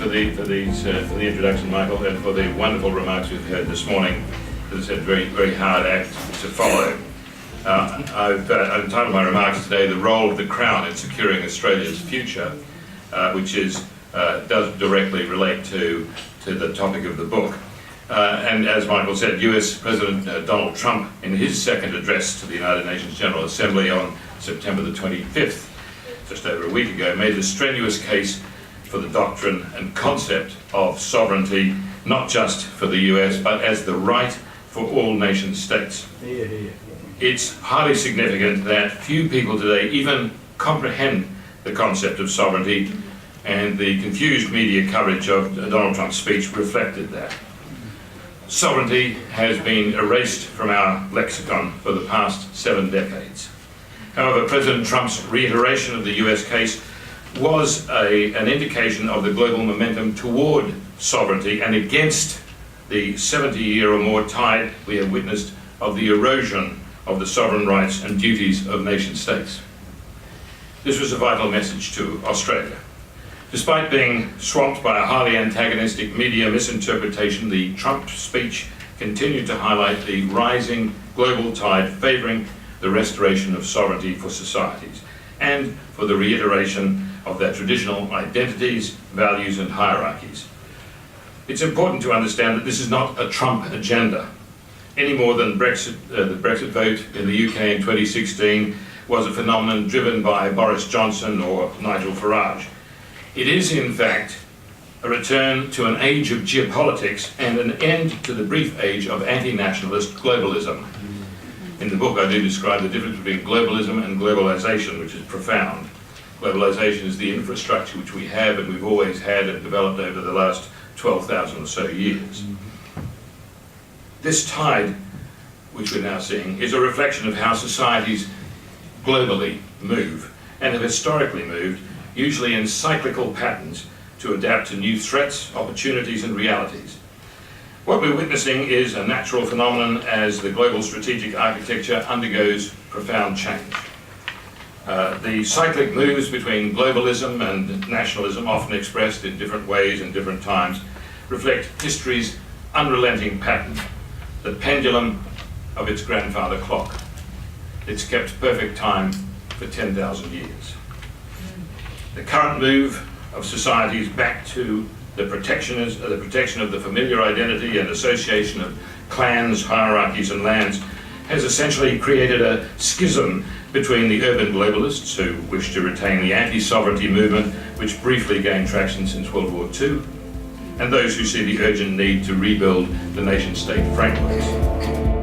for the introduction, Michael, and for the wonderful remarks we've heard this morning. As I said, very hard act to follow. I've entitled my remarks today, "The Role of the Crown in Securing Australia's Future," which does directly relate to the topic of the book. And as Michael said, US President Donald Trump, in his second address to the United Nations General Assembly on September the 25th, just over a week ago, made a strenuous case for the doctrine and concept of sovereignty, not just for the US, but as the right for all nation states. It's highly significant that few people today even comprehend the concept of sovereignty, and the confused media coverage of Donald Trump's speech reflected that. Sovereignty has been erased from our lexicon for the past 7 decades. However, President Trump's reiteration of the US case was an indication of the global momentum toward sovereignty and against the 70-year or more tide we have witnessed of the erosion of the sovereign rights and duties of nation states. This was a vital message to Australia. Despite being swamped by a highly antagonistic media misinterpretation, the Trump speech continued to highlight the rising global tide favouring the restoration of sovereignty for societies and for the reiteration of their traditional identities, values and hierarchies. It's important to understand that this is not a Trump agenda, any more than the Brexit vote in the UK in 2016 was a phenomenon driven by Boris Johnson or Nigel Farage. It is, in fact, a return to an age of geopolitics and an end to the brief age of anti-nationalist globalism. In the book, I do describe the difference between globalism and globalization, which is profound. Globalization is the infrastructure which we have and we've always had and developed over the last 12,000 or so years. This tide, which we're now seeing, is a reflection of how societies globally move and have historically moved, usually in cyclical patterns, to adapt to new threats, opportunities and realities. What we're witnessing is a natural phenomenon as the global strategic architecture undergoes profound change. The cyclic moves between globalism and nationalism, often expressed in different ways and different times, reflect history's unrelenting pattern, the pendulum of its grandfather clock. It's kept perfect time for 10,000 years. The current move of societies back to the protection of the familiar identity and association of clans, hierarchies and lands has essentially created a schism between the urban globalists who wish to retain the anti-sovereignty movement, which briefly gained traction since World War II, and those who see the urgent need to rebuild the nation-state frameworks.